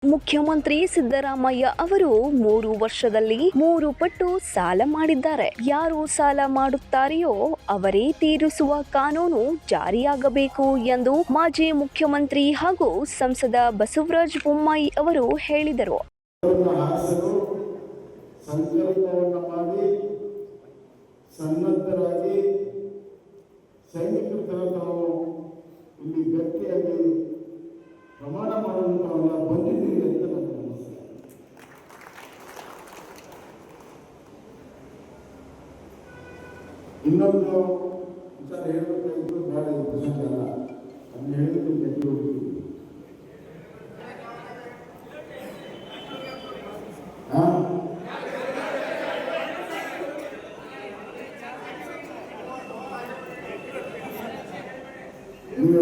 ಮುಖ್ಯಮಂತ್ರಿ ಸಿದ್ದರಾಮಯ್ಯ ಅವರು 3 ವರ್ಷದಲ್ಲಿ 3 ಪಟ್ಟು ಸಾಲ ಮಾಡಿದ್ದಾರೆ. ಯಾರು ಸಾಲ ಮಾಡುತ್ತಾರೆಯೋ ಅವರೇ ತೀರಿಸುವ ಕಾನೂನು ಜಾರಿಯಾಗಬೇಕು ಎಂದು ಮಾಜಿ ಮುಖ್ಯಮಂತ್ರಿ ಹಾಗೂ ಸಂಸದ ಬಸವರಾಜ ಬೊಮ್ಮಾಯಿ ಅವರು ಹೇಳಿದರು. ಸಂಕಲ್ಪವನ್ನು ಮಾಡಿ ಸನ್ನದ್ಧರಾಗಿ ಸೈನಿಕರ ತಾವು ಇಲ್ಲಿ ಗಟ್ಟಿಯಾಗಿ ಪ್ರಮಾಣ ಮಾಡುವಂಥವನ್ನ ಬಂದಿದ್ದೀವಿ ಅಂತ ನನಗೆ ಅನಿಸ್ತದೆ. ಇನ್ನೊಂದು ವಿಚಾರ ಹೇಳಬೇಕಾಗಿದ್ದು ಬೇಡ ಪ್ರಸಂಗ ಅಲ್ಲ, ಅದನ್ನ ಹೇಳಿದ್ರು ಗಟ್ಟಿ ಹೋಗ್ತೀವಿ.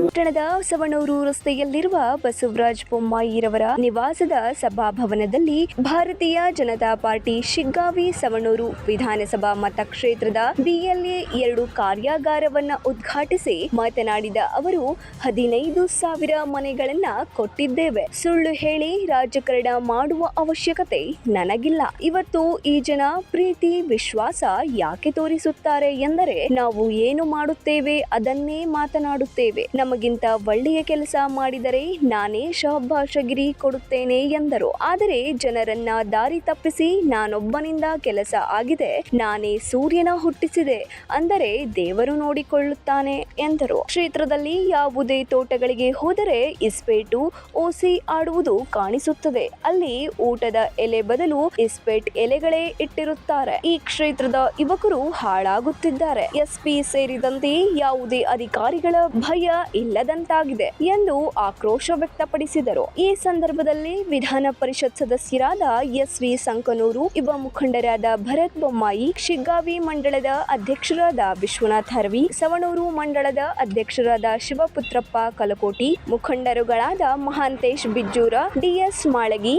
ಪಟ್ಟಣದ ಸವಣೂರು ರಸ್ತೆಯಲ್ಲಿರುವ ಬಸವರಾಜ ಬೊಮ್ಮಾಯಿರವರ ನಿವಾಸದ ಸಭಾಭವನದಲ್ಲಿ ಭಾರತೀಯ ಜನತಾ ಪಾರ್ಟಿ ಶಿಗ್ಗಾವಿ ಸವಣೂರು ವಿಧಾನಸಭಾ ಮತಕ್ಷೇತ್ರದ BLA 2 ಕಾರ್ಯಾಗಾರವನ್ನು ಉದ್ಘಾಟಿಸಿ ಮಾತನಾಡಿದ ಅವರು 15,000 ಮನೆಗಳನ್ನ ಕೊಟ್ಟಿದ್ದೇವೆ. ಸುಳ್ಳು ಹೇಳಿ ರಾಜಕಾರಣ ಮಾಡುವ ಅವಶ್ಯಕತೆ ನನಗಿಲ್ಲ. ಇವತ್ತು ಈ ಜನ ಪ್ರೀತಿ ವಿಶ್ವಾಸ ಯಾಕೆ ತೋರಿಸುತ್ತಾರೆ ಎಂದರೆ ನಾವು ಏನು ಮಾಡುತ್ತೇವೆ ಅದನ್ನೇ ಮಾತನಾಡುತ್ತೇವೆ. ನಮಗಿಂತ ಒಳ್ಳೆಯ ಕೆಲಸ ಮಾಡಿದರೆ ನಾನೇ ಶಹಬ್ಬಾಷಗಿರಿ ಕೊಡುತ್ತೇನೆ ಎಂದರು. ಆದರೆ ಜನರನ್ನ ದಾರಿ ತಪ್ಪಿಸಿ ನಾನೊಬ್ಬನಿಂದ ಕೆಲಸ ಆಗಿದೆ, ನಾನೇ ಸೂರ್ಯನ ಹುಟ್ಟಿಸಿದೆ ಅಂದರೆ ದೇವರು ನೋಡಿಕೊಳ್ಳುತ್ತಾನೆ ಎಂದರು. ಕ್ಷೇತ್ರದಲ್ಲಿ ಯಾವುದೇ ತೋಟಗಳಿಗೆ ಹೋದರೆ ಇಸ್ಪೇಟು ಓಸಿ ಆಡುವುದು ಕಾಣಿಸುತ್ತದೆ. ಅಲ್ಲಿ ಊಟದ ಎಲೆ ಬದಲು ಇಸ್ಪೇಟ್ ಎಲೆಗಳೇ ಇಟ್ಟಿರುತ್ತಾರೆ. ಈ ಕ್ಷೇತ್ರದ ಯುವಕರು ಹಾಳಾಗುತ್ತಿದ್ದಾರೆ. SP ಸೇರಿದಂತೆ ಯಾವುದೇ ಅಧಿಕಾರಿಗಳ ಭಯ ಇಲ್ಲದಂತಾಗಿದೆ ಎಂದು ಆಕ್ರೋಶ ವ್ಯಕ್ತಪಡಿಸಿದರು. ಈ ಸಂದರ್ಭದಲ್ಲಿ ವಿಧಾನ ಪರಿಷತ್ ಸದಸ್ಯರಾದ SV ಸಂಕನೂರು, ಯುವ ಮುಖಂಡರಾದ ಭರತ್ ಬೊಮ್ಮಾಯಿ, ಶಿಗ್ಗಾವಿ ಮಂಡಳದ ಅಧ್ಯಕ್ಷರಾದ ವಿಶ್ವನಾಥ್ ಹರ್ವಿ, ಸವಣೂರು ಮಂಡಳದ ಅಧ್ಯಕ್ಷರಾದ ಶಿವಪುತ್ರಪ್ಪ ಕಲಕೋಟಿ, ಮುಖಂಡರುಗಳಾದ ಮಹಾಂತೇಶ್ ಬಿಜ್ಜೂರ, DS ಮಾಳಗಿ,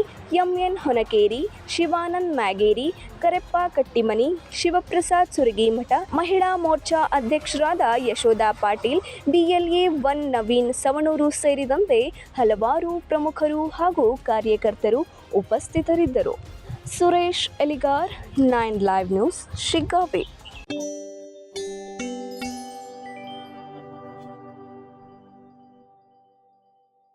MN ಹೊನಕೇರಿ, ಶಿವಾನಂದ್ ಮ್ಯಾಗೇರಿ, ಕರೆಪ್ಪ ಕಟ್ಟಿಮನಿ, ಶಿವಪ್ರಸಾದ್ ಸುರಗಿಮಠ, ಮಹಿಳಾ ಮೋರ್ಚಾ ಅಧ್ಯಕ್ಷರಾದ ಯಶೋಧ ಪಾಟೀಲ್, BLA 1 ನವೀನ್ ಸವಣೂರು ಸೇರಿದಂತೆ ಹಲವಾರು ಪ್ರಮುಖರು ಹಾಗೂ ಕಾರ್ಯಕರ್ತರು ಉಪಸ್ಥಿತರಿದ್ದರು. Suresh Eligar, 9 live news, Shiggavi.